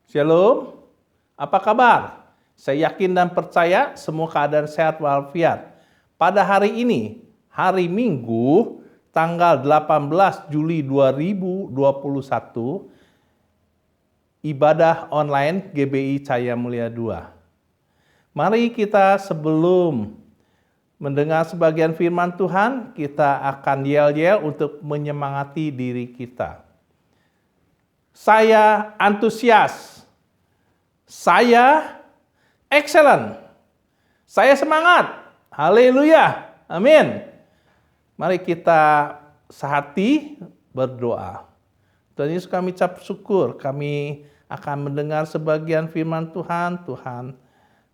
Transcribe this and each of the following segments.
Shalom, apa kabar? Saya yakin dan percaya semua keadaan sehat walafiat. Pada hari ini, hari Minggu, tanggal 18 Juli 2021, ibadah online GBI Cahaya Mulia 2. Mari kita sebelum mendengar sebagian firman Tuhan, kita akan yel-yel untuk menyemangati diri kita. Saya antusias. Saya excellent. Saya semangat. Haleluya. Amin. Mari kita sehati berdoa. Tuhan Yesus, kami ucap syukur. Kami akan mendengar sebagian firman Tuhan. Tuhan,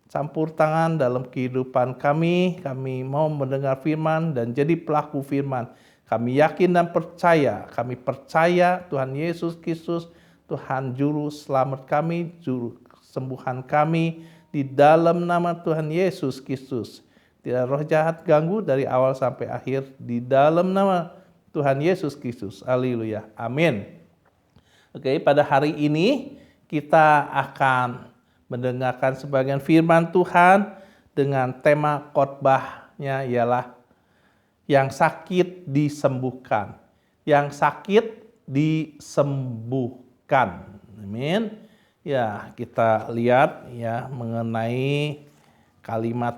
campur tangan dalam kehidupan kami. Kami mau mendengar firman dan jadi pelaku firman. Kami yakin dan percaya. Kami percaya Tuhan Yesus Kristus, Tuhan Juru Selamat kami, Juru Sembuhan kami, di dalam nama Tuhan Yesus Kristus. Tidak roh jahat ganggu dari awal sampai akhir, di dalam nama Tuhan Yesus Kristus. Haleluya. Amin. Oke, pada hari ini kita akan mendengarkan sebagian firman Tuhan dengan tema khotbahnya ialah yang sakit disembuhkan. Yang sakit disembuhkan. Amin. Ya, kita lihat ya mengenai kalimat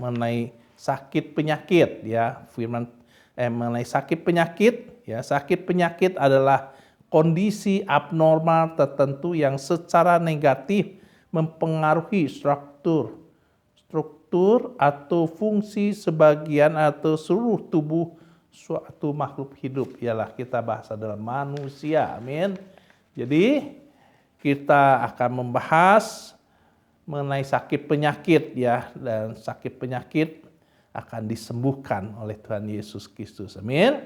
mengenai sakit penyakit ya, firman mengenai sakit penyakit ya. Sakit penyakit adalah kondisi abnormal tertentu yang secara negatif mempengaruhi struktur atau fungsi sebagian atau seluruh tubuh suatu makhluk hidup. Ialah kita bahas adalah manusia. Amin. Jadi kita akan membahas mengenai sakit penyakit ya, dan sakit penyakit akan disembuhkan oleh Tuhan Yesus Kristus. Amin.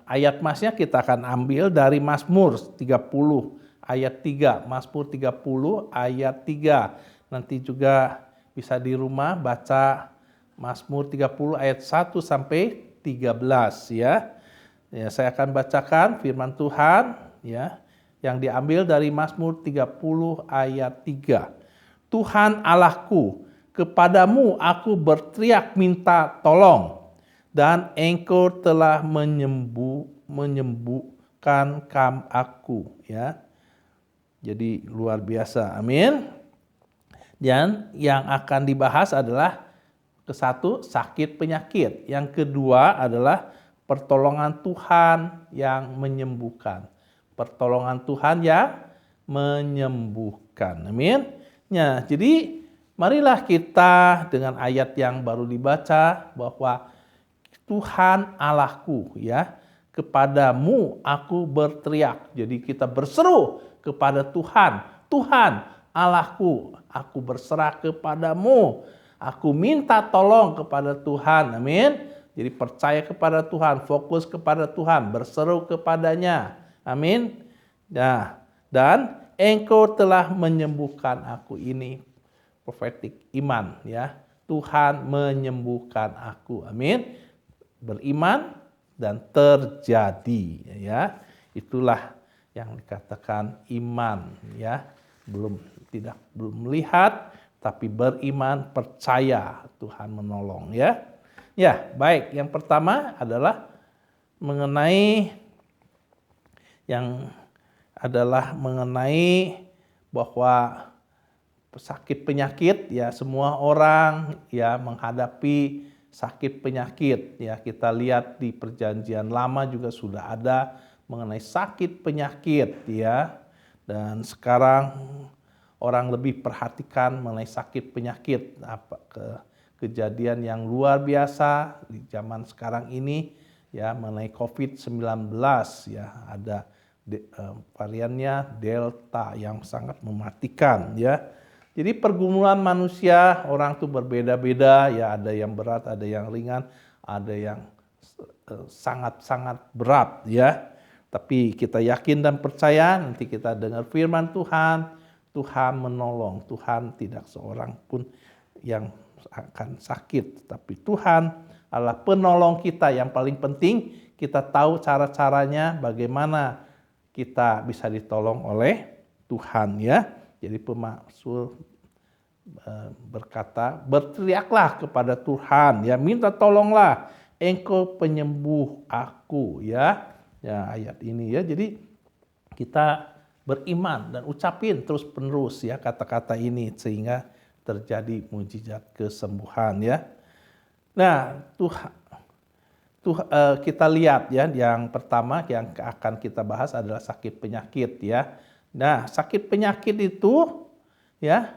Ayat masnya kita akan ambil dari Mazmur 30 ayat 3. Mazmur 30 ayat 3. Nanti juga bisa di rumah baca Mazmur 30 ayat 1 sampai 13 ya. Ya, saya akan bacakan firman Tuhan ya, yang diambil dari Mazmur 30 ayat 3. Tuhan Allahku, kepadamu aku berteriak minta tolong, dan Engkau telah menyembuhkan aku. Ya. Jadi luar biasa. Amin. Dan yang akan dibahas adalah kesatu, sakit penyakit. Yang kedua adalah pertolongan Tuhan yang menyembuhkan. Pertolongan Tuhan yang menyembuhkan. Amin. Ya, jadi marilah kita dengan ayat yang baru dibaca bahwa Tuhan Allahku ya, kepadamu aku berteriak. Jadi kita berseru kepada Tuhan. Tuhan Allahku, aku berserah kepadamu. Aku minta tolong kepada Tuhan. Amin. Jadi percaya kepada Tuhan, fokus kepada Tuhan, berseru kepadanya. Amin. Nah, dan Engkau telah menyembuhkan aku. Ini profetik iman ya. Tuhan menyembuhkan aku. Amin. Beriman dan terjadi ya. Itulah yang dikatakan iman ya. Belum melihat tapi beriman, percaya Tuhan menolong ya. Ya, baik. Yang pertama adalah mengenai bahwa sakit penyakit ya, semua orang ya menghadapi sakit penyakit ya. Kita lihat di Perjanjian Lama juga sudah ada mengenai sakit penyakit ya. Dan sekarang orang lebih perhatikan mengenai sakit penyakit, kejadian yang luar biasa di zaman sekarang ini ya mengenai COVID-19 ya, ada variannya Delta yang sangat mematikan ya. Jadi pergumulan manusia orang tuh berbeda-beda ya, ada yang berat, ada yang ringan, ada yang sangat-sangat berat ya. Tapi kita yakin dan percaya nanti kita dengar firman Tuhan, Tuhan menolong. Tuhan tidak seorang pun yang akan sakit, tapi Tuhan adalah penolong kita. Yang paling penting kita tahu cara-caranya bagaimana kita bisa ditolong oleh Tuhan ya. Jadi pemaksul berkata, berteriaklah kepada Tuhan ya, minta tolonglah, Engkau penyembuh aku ya. Ya ayat ini ya. Jadi kita beriman dan ucapin terus-menerus ya kata-kata ini sehingga terjadi mujizat kesembuhan ya. Nah, kita lihat ya, yang pertama yang akan kita bahas adalah sakit penyakit ya. Nah, sakit penyakit itu ya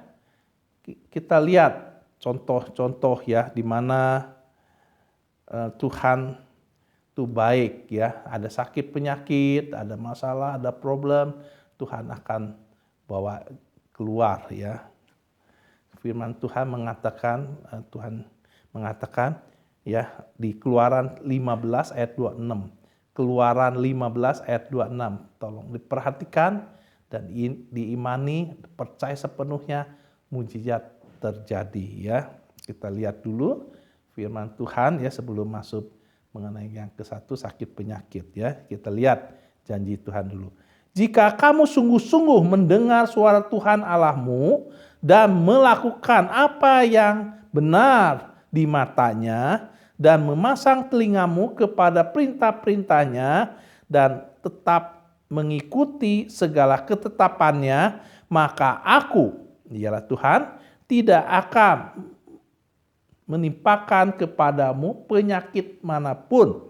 kita lihat contoh-contoh ya di mana Tuhan itu baik ya. Ada sakit penyakit, ada masalah, ada problem, Tuhan akan bawa keluar ya. Firman Tuhan mengatakan ya di Keluaran 15 ayat 26. Keluaran 15 ayat 26. Tolong diperhatikan dan diimani, percaya sepenuhnya mujizat terjadi ya. Kita lihat dulu firman Tuhan ya sebelum masuk mengenai yang ke-1 sakit penyakit ya. Kita lihat janji Tuhan dulu. Jika kamu sungguh-sungguh mendengar suara Tuhan Allahmu dan melakukan apa yang benar di matanya dan memasang telingamu kepada perintah-perintahnya dan tetap mengikuti segala ketetapannya, maka aku, ialah Tuhan, tidak akan menimpakan kepadamu penyakit manapun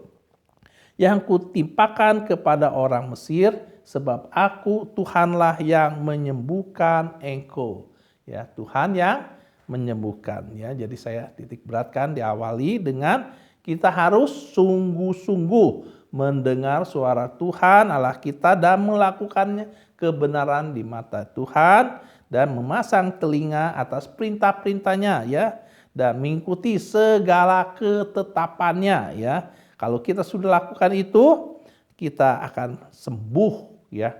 yang kutimpakan kepada orang Mesir, sebab aku Tuhanlah yang menyembuhkan engkau. Ya, Tuhan yang menyembuhkan ya. Jadi saya titik beratkan diawali dengan kita harus sungguh-sungguh mendengar suara Tuhan Allah kita dan melakukannya kebenaran di mata Tuhan dan memasang telinga atas perintah-perintahnya ya dan mengikuti segala ketetapannya ya. Kalau kita sudah lakukan itu, kita akan sembuh ya.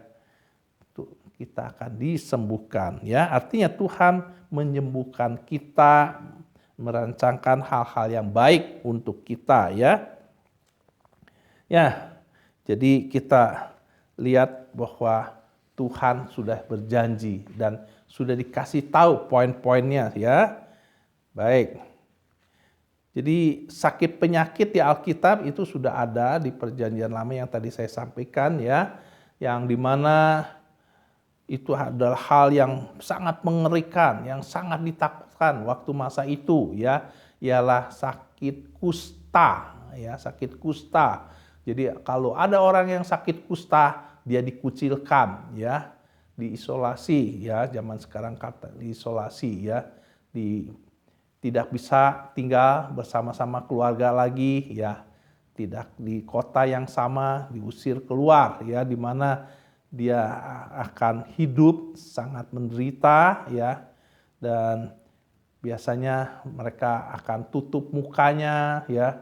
Kita akan disembuhkan ya. Artinya Tuhan menyembuhkan kita, merancangkan hal-hal yang baik untuk kita ya. Ya. Jadi kita lihat bahwa Tuhan sudah berjanji dan sudah dikasih tahu poin-poinnya ya. Baik. Jadi sakit penyakit di Alkitab itu sudah ada di Perjanjian Lama yang tadi saya sampaikan ya, yang dimana itu adalah hal yang sangat mengerikan, yang sangat ditakutkan waktu masa itu ya, ialah sakit kusta ya, sakit kusta. Jadi kalau ada orang yang sakit kusta, dia dikucilkan ya, diisolasi ya, zaman sekarang kata diisolasi ya, tidak bisa tinggal bersama-sama keluarga lagi ya, tidak di kota yang sama, diusir keluar ya, di mana dia akan hidup sangat menderita ya, dan biasanya mereka akan tutup mukanya ya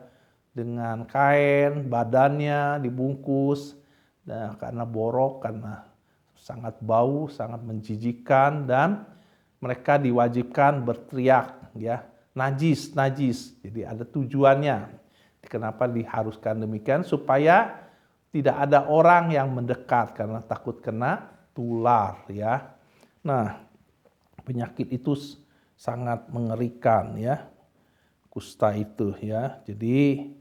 dengan kain, badannya dibungkus dan karena borok, karena sangat bau, sangat menjijikkan, dan mereka diwajibkan berteriak ya, najis, najis. Jadi ada tujuannya. Kenapa diharuskan demikian? Supaya tidak ada orang yang mendekat karena takut kena tular ya. Nah, penyakit itu sangat mengerikan ya. Kusta itu ya. Jadi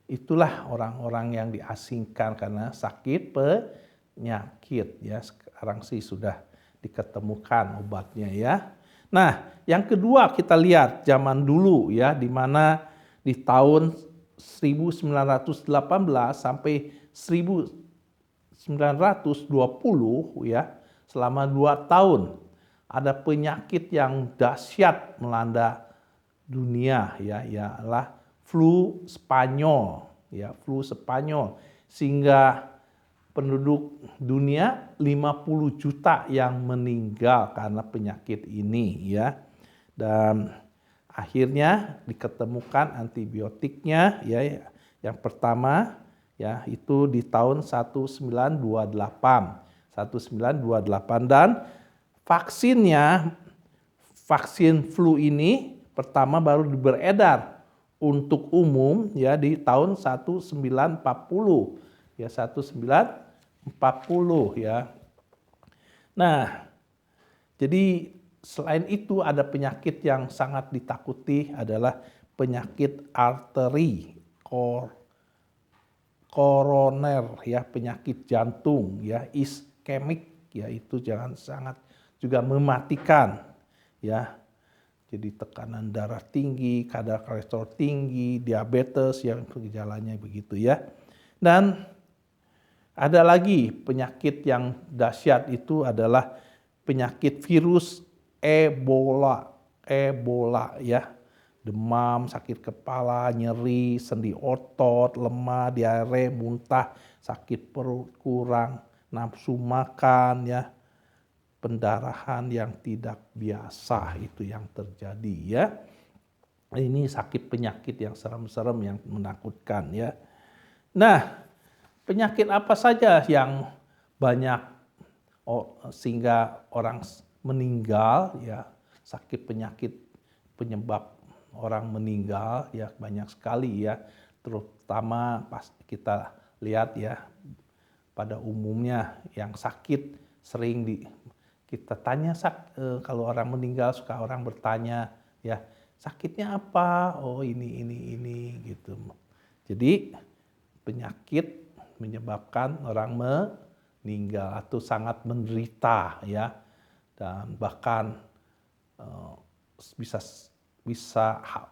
itulah orang-orang yang diasingkan karena sakit penyakit ya. Sekarang sih sudah diketemukan obatnya ya. Nah, yang kedua kita lihat zaman dulu ya, di mana di tahun 1918 sampai 1920 ya, selama 2 tahun ada penyakit yang dahsyat melanda dunia ya, ialah flu Spanyol ya, flu Spanyol, sehingga penduduk dunia 50 juta yang meninggal karena penyakit ini ya. Dan akhirnya diketemukan antibiotiknya ya. Yang pertama ya itu di tahun 1928. 1928 dan vaksinnya, vaksin flu ini pertama baru beredar untuk umum ya di tahun 1940 ya, 1940 ya. Nah, jadi selain itu ada penyakit yang sangat ditakuti adalah penyakit arteri koroner ya, penyakit jantung ya, iskemik ya, itu jangan sangat juga mematikan ya. Jadi tekanan darah tinggi, kadar kolesterol tinggi, diabetes yang gejalanya begitu ya. Dan ada lagi penyakit yang dahsyat itu adalah penyakit virus Ebola. Ebola ya. Demam, sakit kepala, nyeri, sendi otot, lemah, diare, muntah, sakit perut, kurang nafsu makan ya. Pendarahan yang tidak biasa itu yang terjadi ya. Ini sakit penyakit yang serem-serem yang menakutkan ya. Nah, penyakit apa saja yang banyak sehingga orang meninggal ya, sakit penyakit penyebab orang meninggal ya banyak sekali ya, terutama pas kita lihat ya pada umumnya yang sakit sering kita tanya kalau orang meninggal suka orang bertanya ya, sakitnya apa? Oh ini gitu. Jadi penyakit menyebabkan orang meninggal atau sangat menderita ya, dan bahkan bisa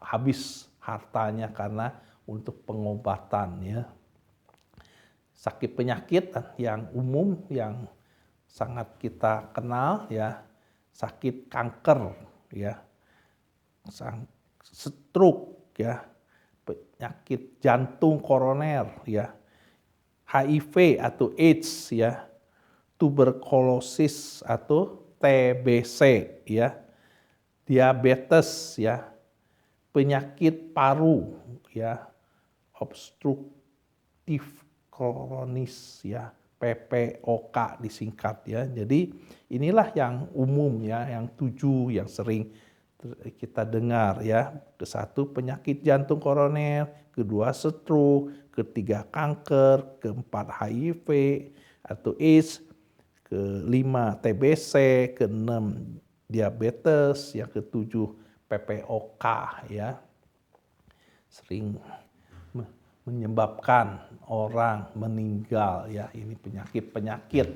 habis hartanya karena untuk pengobatan ya. Sakit penyakit yang umum yang sangat kita kenal ya, sakit kanker ya, stroke ya, penyakit jantung koroner ya, HIV atau AIDS ya, tuberkulosis atau TBC ya, diabetes ya, penyakit paru ya, obstruktif kronis ya, PPOK disingkat ya. Jadi inilah yang umum ya, yang 7 yang sering kita dengar ya. Ke-1 penyakit jantung koroner, kedua stroke, ketiga kanker, keempat HIV atau AIDS, ke-5 TBC, ke-6 diabetes, yang ke-7 PPOK ya. Sering menyebabkan orang meninggal ya, ini penyakit-penyakit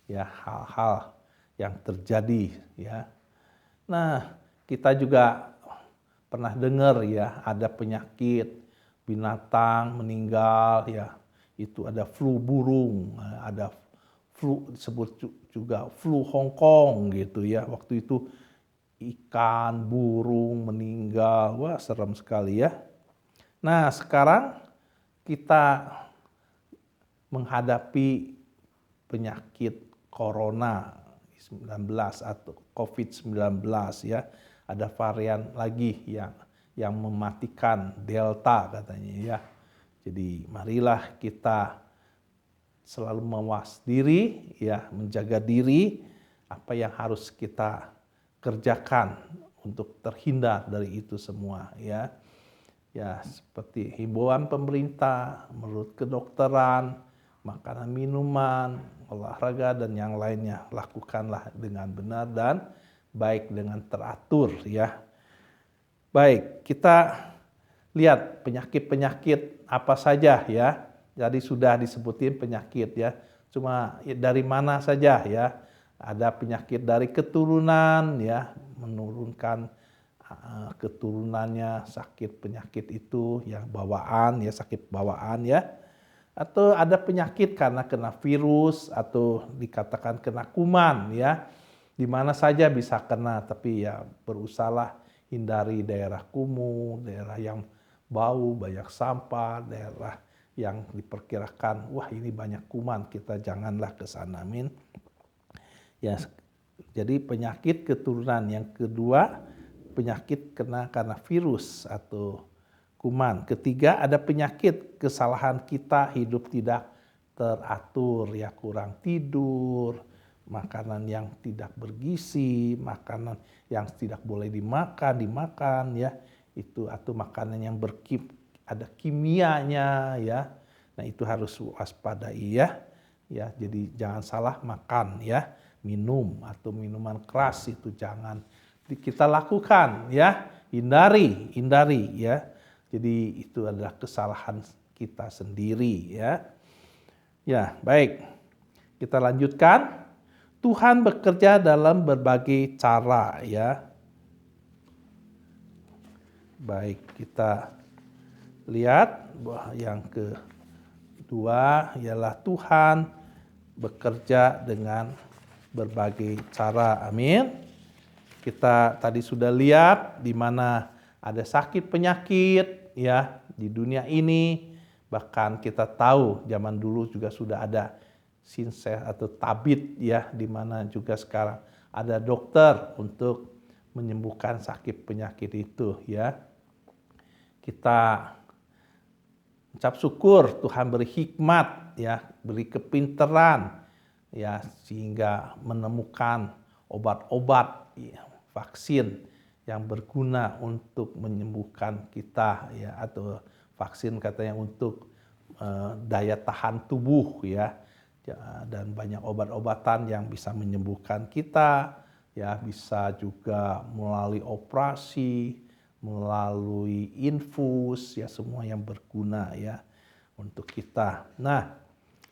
ya, hal-hal yang terjadi ya. Nah, kita juga pernah dengar ya, ada penyakit binatang meninggal ya, itu ada flu burung, ada flu disebut juga flu Hong Kong gitu ya. Waktu itu ikan, burung meninggal, wah serem sekali ya. Nah, sekarang kita menghadapi penyakit corona 19 atau COVID-19 ya. Ada varian lagi yang mematikan, Delta katanya ya. Jadi marilah kita selalu mawas diri ya, menjaga diri, apa yang harus kita kerjakan untuk terhindar dari itu semua ya. Ya, seperti himbauan pemerintah, menurut kedokteran, makanan, minuman, olahraga dan yang lainnya lakukanlah dengan benar dan baik dengan teratur ya. Baik, kita lihat penyakit-penyakit apa saja ya. Jadi sudah disebutin penyakit ya. Cuma dari mana saja ya. Ada penyakit dari keturunan ya, menurunkan keturunannya sakit penyakit itu yang bawaan ya, sakit bawaan ya. Atau ada penyakit karena kena virus atau dikatakan kena kuman ya. Di mana saja bisa kena, tapi ya berusahalah hindari daerah kumuh, daerah yang bau, banyak sampah, daerah yang diperkirakan wah ini banyak kuman, kita janganlah ke sana, amin. Ya, jadi penyakit keturunan yang kedua, penyakit karena virus atau kuman. Ketiga, ada penyakit kesalahan kita hidup tidak teratur ya, kurang tidur, makanan yang tidak bergizi, makanan yang tidak boleh dimakan ya, itu atau makanan yang ada kimianya ya. Nah, itu harus waspadai ya. Ya, jadi jangan salah makan ya. minum atau minuman keras itu jangan kita lakukan ya, hindari ya. Jadi itu adalah kesalahan kita sendiri ya. Ya, baik. Kita lanjutkan. Tuhan bekerja dalam berbagai cara ya. Baik, kita lihat bahwa yang kedua ialah Tuhan bekerja dengan berbagai cara. Amin. Kita tadi sudah lihat di mana ada sakit penyakit ya di dunia ini. Bahkan kita tahu zaman dulu juga sudah ada sinse atau tabib ya, di mana juga sekarang ada dokter untuk menyembuhkan sakit penyakit itu ya. Kita ucap syukur Tuhan beri hikmat ya, beri kepintaran ya sehingga menemukan obat-obat ya, vaksin yang berguna untuk menyembuhkan kita ya, atau vaksin katanya untuk daya tahan tubuh ya. Dan banyak obat-obatan yang bisa menyembuhkan kita ya, bisa juga melalui operasi, melalui infus ya, semua yang berguna ya untuk kita. Nah,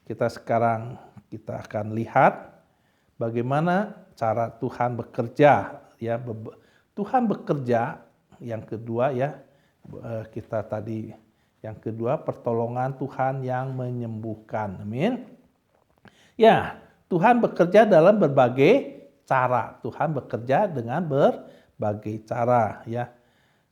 kita sekarang kita akan lihat bagaimana cara Tuhan bekerja ya. Tuhan bekerja yang kedua ya, kita tadi yang kedua pertolongan Tuhan yang menyembuhkan. Amin. Ya, Tuhan bekerja dalam berbagai cara. Tuhan bekerja dengan berbagai cara ya.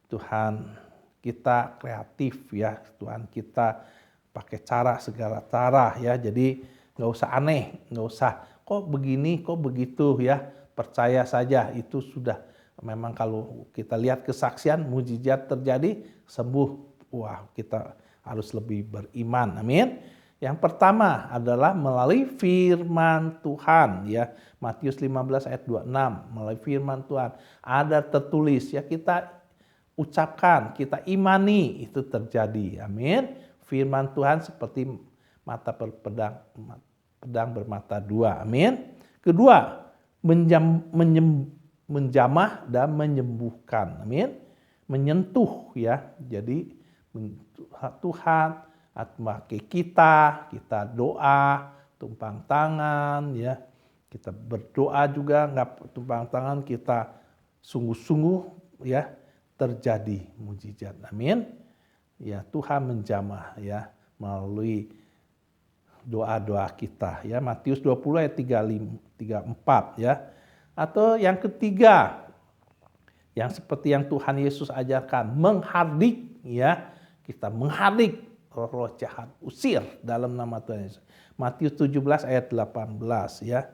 Tuhan kita kreatif ya. Tuhan kita pakai segala cara ya. Jadi nggak usah aneh, nggak usah kok begini, kok begitu ya. Percaya saja itu sudah. Memang kalau kita lihat kesaksian, mujizat terjadi, sembuh. Wah, kita harus lebih beriman. Amin. Yang pertama adalah melalui firman Tuhan ya. Matius 15 ayat 26, melalui firman Tuhan ada tertulis ya, kita ucapkan, kita imani itu terjadi. Amin. Firman Tuhan seperti pedang bermata dua. Amin. Kedua, menjamah dan menyembuhkan. Amin. Menyentuh ya. Jadi Tuhan pakai kita doa, tumpang tangan ya. Kita berdoa juga, nggak tumpang tangan, kita sungguh-sungguh ya, terjadi mujizat. Amin. Ya, Tuhan menjamah ya melalui doa-doa kita ya. Matius 20 ayat 34 ya. Atau yang ketiga, yang seperti yang Tuhan Yesus ajarkan, menghardik ya. Kita menghardik roh jahat, usir dalam nama Tuhan Yesus. Matius 17 ayat 18 ya.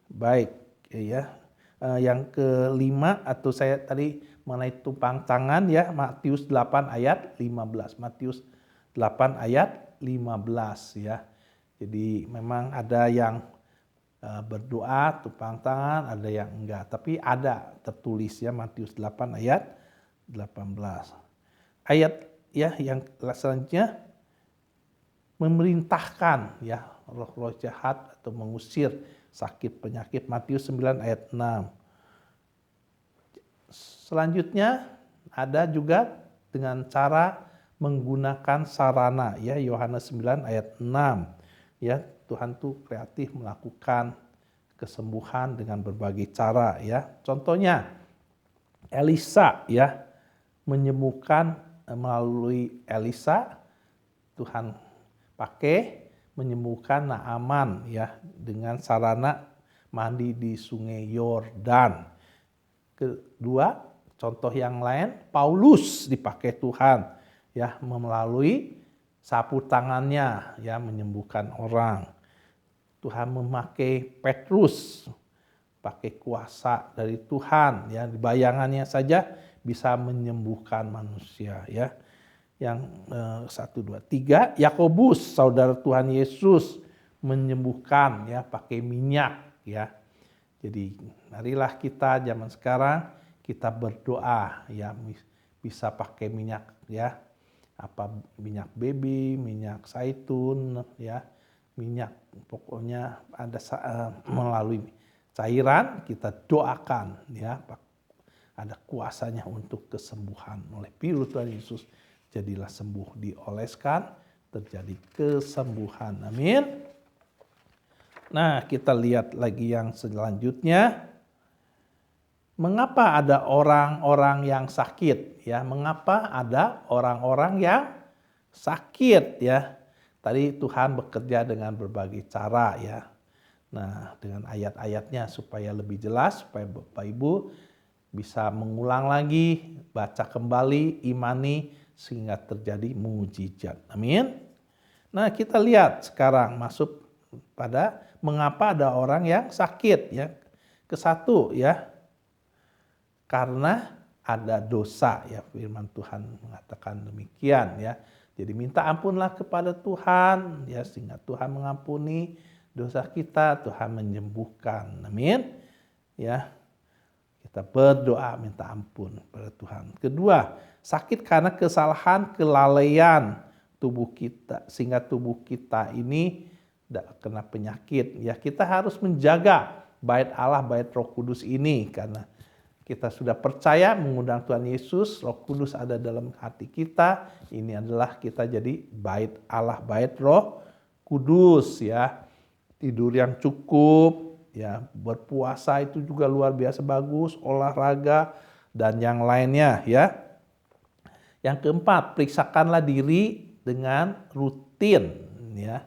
Baik ya. Yang kelima atau saya tadi mengenai tumpang tangan ya, Matius 8 ayat 15. Matius 8 ayat 15 ya. Jadi memang ada yang berdoa tumpang tangan, ada yang enggak, tapi ada tertulis ya, Matius 8 ayat 18. Ayat ya yang selanjutnya, memerintahkan ya roh-roh jahat atau mengusir sakit penyakit, Matius 9 ayat 6. Selanjutnya ada juga dengan cara menggunakan sarana ya, Yohanes 9 ayat 6 ya. Tuhan tuh kreatif melakukan kesembuhan dengan berbagai cara ya. Contohnya Elisa ya, menyembuhkan melalui Elisa Tuhan pakai menyembuhkan Naaman ya dengan sarana mandi di sungai Yordan. Kedua, contoh yang lain, Paulus dipakai Tuhan ya melalui sapu tangannya ya menyembuhkan orang. Tuhan memakai Petrus pakai kuasa dari Tuhan ya, di bayangannya saja bisa menyembuhkan manusia ya. Yang 1, 2, 3, Yakobus saudara Tuhan Yesus menyembuhkan ya pakai minyak ya. Jadi marilah kita zaman sekarang kita berdoa ya, bisa pakai minyak ya, apa minyak baby, minyak zaitun ya, minyak pokoknya ada melalui cairan, kita doakan ya, ada kuasanya untuk kesembuhan oleh firman Tuhan Yesus. Jadilah sembuh, dioleskan, terjadi kesembuhan. Amin. Nah, kita lihat lagi yang selanjutnya. Mengapa ada orang-orang yang sakit? Ya, mengapa ada orang-orang yang sakit? Ya, tadi Tuhan bekerja dengan berbagai cara ya. Nah, dengan ayat-ayatnya supaya lebih jelas, supaya Bapak Ibu bisa mengulang lagi, baca kembali, imani, sehingga terjadi mujizat. Amin. Nah, kita lihat sekarang masuk pada mengapa ada orang yang sakit ya. Kesatu ya, karena ada dosa ya, firman Tuhan mengatakan demikian ya. Jadi minta ampunlah kepada Tuhan ya, sehingga Tuhan mengampuni dosa kita, Tuhan menyembuhkan. Amin. Ya. Kita berdoa minta ampun pada Tuhan. Kedua, sakit karena kesalahan, kelalaian tubuh kita, sehingga tubuh kita ini tidak kena penyakit. Ya, kita harus menjaga bait Allah, bait Roh Kudus ini, karena kita sudah percaya mengundang Tuhan Yesus, Roh Kudus ada dalam hati kita. Ini adalah kita jadi bait Allah, bait Roh Kudus ya. Tidur yang cukup, ya, berpuasa itu juga luar biasa bagus, olahraga dan yang lainnya ya. Yang keempat, periksakanlah diri dengan rutin ya.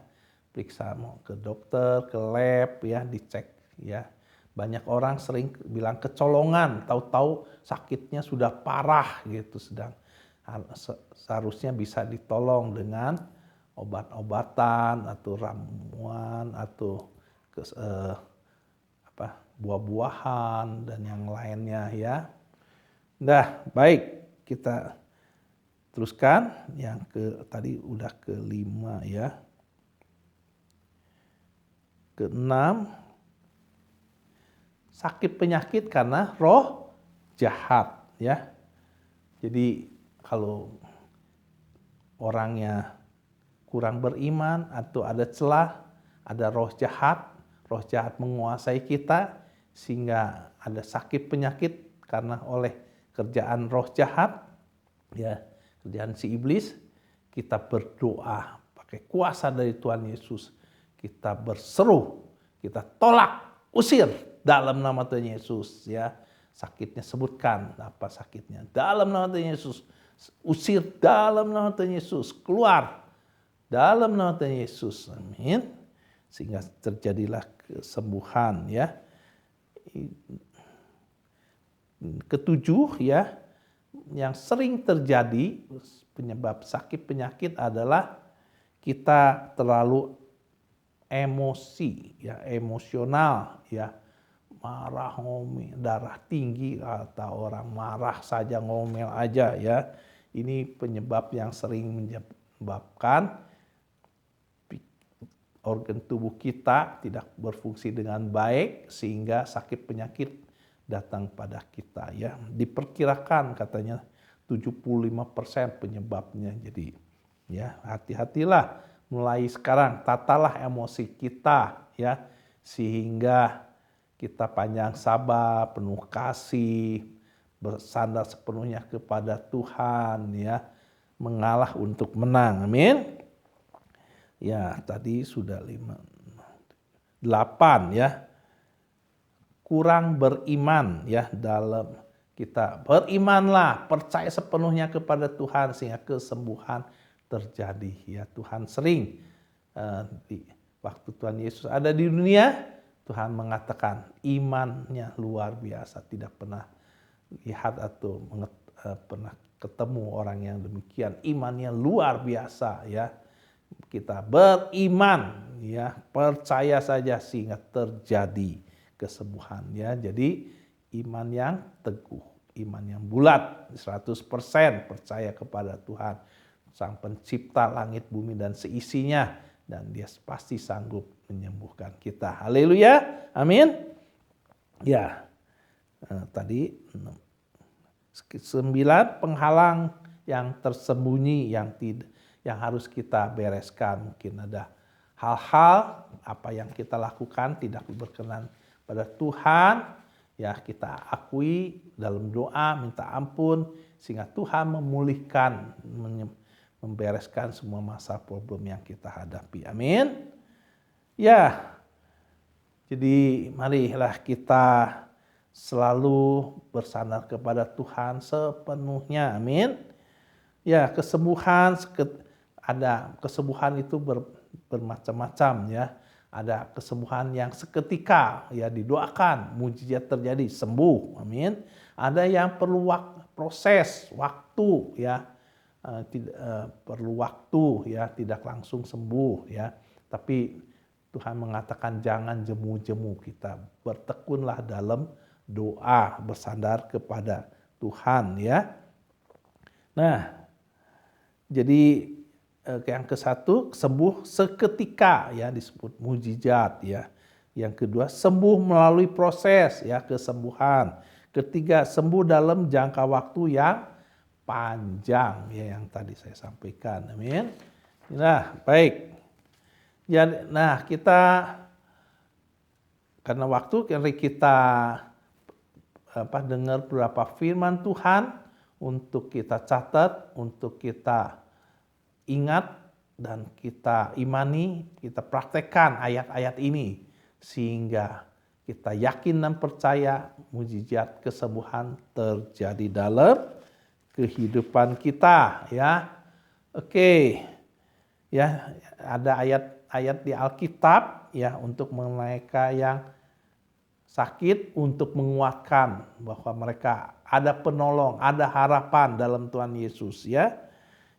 Periksa mau ke dokter, ke lab ya, dicek ya. Banyak orang sering bilang kecolongan, tahu-tahu sakitnya sudah parah gitu, sedang seharusnya bisa ditolong dengan obat-obatan atau ramuan atau buah-buahan dan yang lainnya ya. Nah, baik, kita teruskan yang tadi udah kelima ya. Keenam, sakit penyakit karena roh jahat ya. Jadi kalau orangnya kurang beriman atau ada celah, ada roh jahat menguasai kita sehingga ada sakit penyakit karena oleh kerjaan roh jahat ya, kerjaan si iblis. Kita berdoa pakai kuasa dari Tuhan Yesus, kita berseru, kita tolak, usir dalam nama Tuhan Yesus ya. Sakitnya sebutkan apa sakitnya, dalam nama Tuhan Yesus, usir dalam nama Tuhan Yesus, keluar dalam nama Tuhan Yesus. Amin. Sehingga terjadilah kesembuhan ya. Ketujuh ya, yang sering terjadi penyebab sakit penyakit adalah kita terlalu emosi ya, emosional ya. Marah, ngomel, darah tinggi, atau orang marah saja ngomel aja ya. Ini penyebab yang sering menyebabkan organ tubuh kita tidak berfungsi dengan baik sehingga sakit penyakit datang pada kita ya. Diperkirakan katanya 75% penyebabnya. Jadi ya, hati-hatilah mulai sekarang, tatalah emosi kita ya, sehingga kita panjang sabar, penuh kasih, bersandar sepenuhnya kepada Tuhan ya, mengalah untuk menang. Amin. Ya, tadi sudah 8 ya. Kurang beriman ya, dalam kita berimanlah, percaya sepenuhnya kepada Tuhan sehingga kesembuhan terjadi ya. Tuhan sering di waktu Tuhan Yesus ada di dunia, Tuhan mengatakan imannya luar biasa, tidak pernah lihat atau pernah ketemu orang yang demikian. Imannya luar biasa ya. Kita beriman ya, percaya saja sehingga terjadi kesembuhan ya. Jadi iman yang teguh, iman yang bulat, 100% percaya kepada Tuhan, Sang Pencipta langit bumi dan seisinya, dan Dia pasti sanggup menyembuhkan kita. Haleluya. Amin. Ya. Tadi 9 penghalang yang tersembunyi yang harus kita bereskan. Mungkin ada hal-hal apa yang kita lakukan tidak berkenan pada Tuhan, ya kita akui dalam doa, minta ampun, sehingga Tuhan memulihkan, membereskan semua masalah problem yang kita hadapi. Amin. Ya, jadi marilah kita selalu bersandar kepada Tuhan sepenuhnya. Amin. Ya, kesembuhan itu bermacam-macam ya. Ada kesembuhan yang seketika ya, didoakan, mujizat terjadi, sembuh. Amin. Ada yang perlu proses waktu ya. Perlu waktu ya, tidak langsung sembuh ya. Tapi Tuhan mengatakan jangan jemu-jemu, kita bertekunlah dalam doa, bersandar kepada Tuhan ya. Nah, jadi yang ke-1 sembuh seketika ya, disebut mujizat ya. Yang kedua sembuh melalui proses ya, kesembuhan. Ketiga sembuh dalam jangka waktu yang panjang ya, yang tadi saya sampaikan. Amin. Nah, baik. Ya, nah kita karena waktu kita dengar beberapa firman Tuhan untuk kita catat, untuk kita ingat dan kita imani, kita praktekkan ayat-ayat ini sehingga kita yakin dan percaya mujizat kesembuhan terjadi dalam kehidupan kita ya. Oke. Ya, ada ayat-ayat di Alkitab ya untuk mereka yang sakit, untuk menguatkan bahwa mereka ada penolong, ada harapan dalam Tuhan Yesus ya.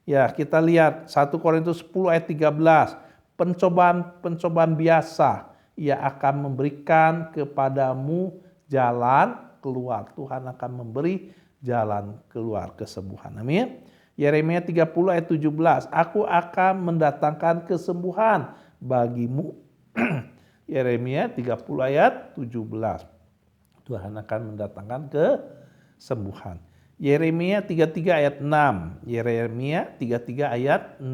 Ya, kita lihat 1 Korintus 10 ayat 13. Pencobaan biasa, Ia akan memberikan kepadamu jalan keluar. Tuhan akan memberi jalan keluar kesembuhan. Amin. Yeremia 30 ayat 17. Aku akan mendatangkan kesembuhan bagimu. Yeremia 30 ayat 17. Tuhan akan mendatangkan kesembuhan. Yeremia 33 ayat 6. Yeremia 33 ayat 6.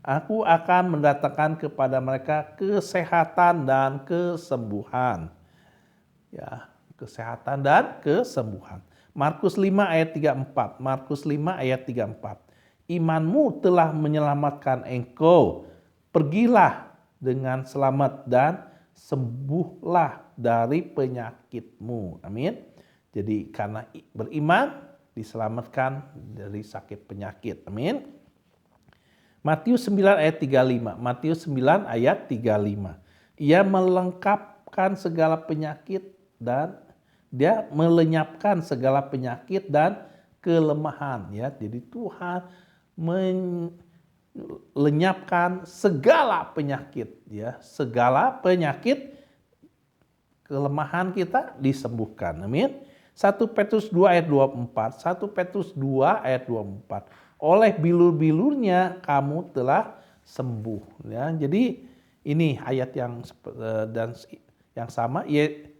Aku akan mendatangkan kepada mereka kesehatan dan kesembuhan. Ya, kesehatan dan kesembuhan. Markus 5 ayat 34. Markus 5 ayat 34. Imanmu telah menyelamatkan engkau. Pergilah dengan selamat dan sembuhlah dari penyakitmu. Amin. Jadi karena beriman diselamatkan dari sakit penyakit. Amin. Matius 9 ayat 35. Matius 9 ayat 35. Ia melengkapkan segala penyakit dan dia melenyapkan segala penyakit dan kelemahan ya. Jadi Tuhan melenyapkan segala penyakit ya. Segala penyakit kelemahan kita disembuhkan. Amin. 1 Petrus 2 ayat 24. 1 Petrus 2 ayat 24. Oleh bilur-bilurnya kamu telah sembuh ya. Jadi ini ayat yang sama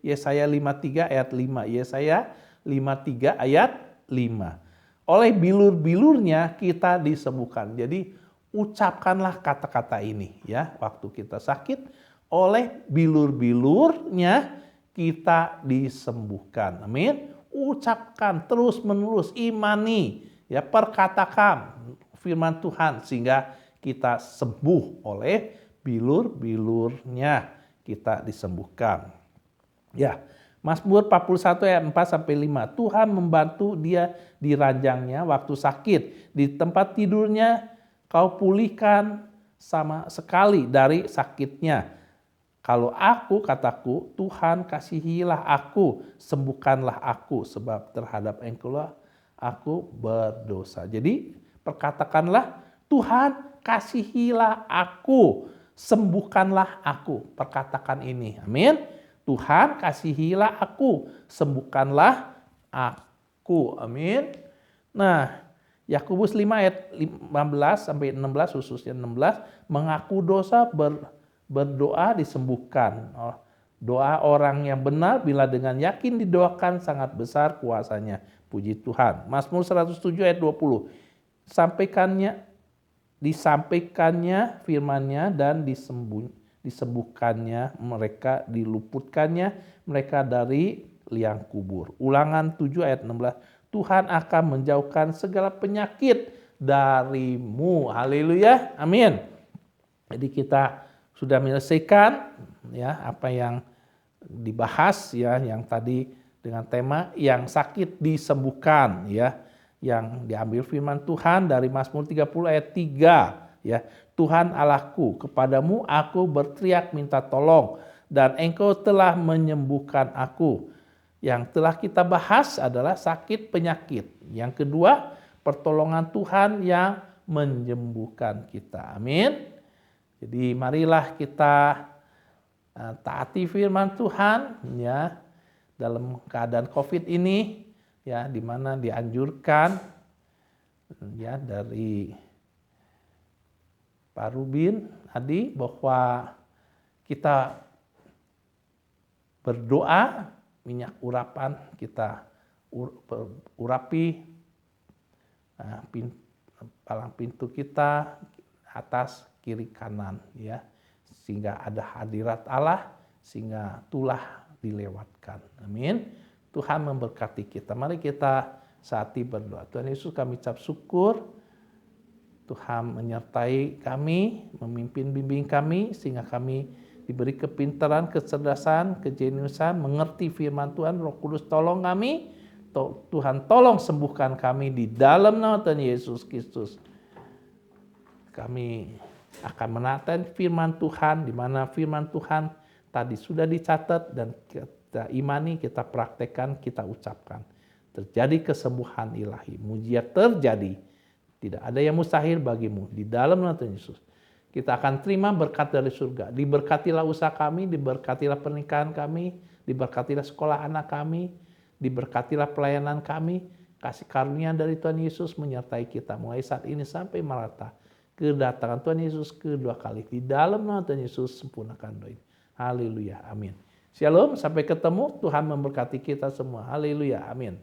Yesaya 53 ayat 5. Yesaya 53 ayat 5. Oleh bilur-bilurnya kita disembuhkan. Jadi ucapkanlah kata-kata ini ya waktu kita sakit. Oleh bilur-bilurnya kita disembuhkan. Amin. Ucapkan terus-menerus, imani ya, perkatakan firman Tuhan sehingga kita sembuh oleh bilur-bilurnya kita disembuhkan. Ya, Mazmur 41 ayat 4 sampai 5. Tuhan membantu dia di ranjangnya waktu sakit. Di tempat tidurnya kau pulihkan sama sekali dari sakitnya. Kalau aku, kataku, Tuhan kasihilah aku, sembuhkanlah aku, sebab terhadap Engkau aku berdosa. Jadi perkatakanlah, Tuhan kasihilah aku, sembuhkanlah aku. Perkatakan ini, amin. Tuhan kasihilah aku, sembuhkanlah aku, amin. Nah, Yakobus 5 ayat 15 sampai 16, khususnya 16, mengaku dosa berdoa disembuhkan. Doa orang yang benar bila dengan yakin didoakan sangat besar kuasanya. Puji Tuhan. Mazmur 107 ayat 20. Disampaikannya firman-Nya dan disembuhkannya mereka, diluputkannya mereka dari liang kubur. Ulangan 7 ayat 16, Tuhan akan menjauhkan segala penyakit darimu. Haleluya, amin. Jadi kita sudah menyelesaikan ya apa yang dibahas ya, yang tadi dengan tema yang sakit disembuhkan ya, yang diambil firman Tuhan dari Mazmur 30 ayat 3 ya. Tuhan Allahku, kepadamu aku berteriak minta tolong dan Engkau telah menyembuhkan aku. Yang telah kita bahas adalah sakit penyakit. Yang kedua, pertolongan Tuhan yang menyembuhkan kita. Amin. Jadi marilah kita taati firman Tuhan ya dalam keadaan Covid ini ya, di mana dianjurkan ya dari Pak Rubin tadi bahwa kita berdoa, minyak urapan kita urapi palang pintu kita atas kiri kanan ya, sehingga ada hadirat Allah, sehingga tulah dilewatkan. Amin. Tuhan memberkati kita. Mari kita saati berdoa. Tuhan Yesus, kami ucap syukur Tuhan menyertai kami, memimpin bimbing kami, sehingga kami diberi kepintaran, kecerdasan, kejeniusan, mengerti firman Tuhan. Roh Kudus tolong kami, Tuhan tolong sembuhkan kami di dalam nama Tuhan Yesus Kristus. Kami akan menaati firman Tuhan, di mana firman Tuhan tadi sudah dicatat dan kita imani, kita praktekkan, kita ucapkan. Terjadi kesembuhan ilahi, mujizat terjadi. Tidak ada yang mustahil bagimu. Di dalam nama Tuhan Yesus, kita akan terima berkat dari surga. Diberkatilah usaha kami, diberkatilah pernikahan kami, diberkatilah sekolah anak kami, diberkatilah pelayanan kami. Kasih karunia dari Tuhan Yesus menyertai kita mulai saat ini sampai merata kedatangan Tuhan Yesus kedua kali. Di dalam nama Tuhan Yesus sempurnakan doa ini. Haleluya, amin. Shalom, sampai ketemu. Tuhan memberkati kita semua. Haleluya, amin.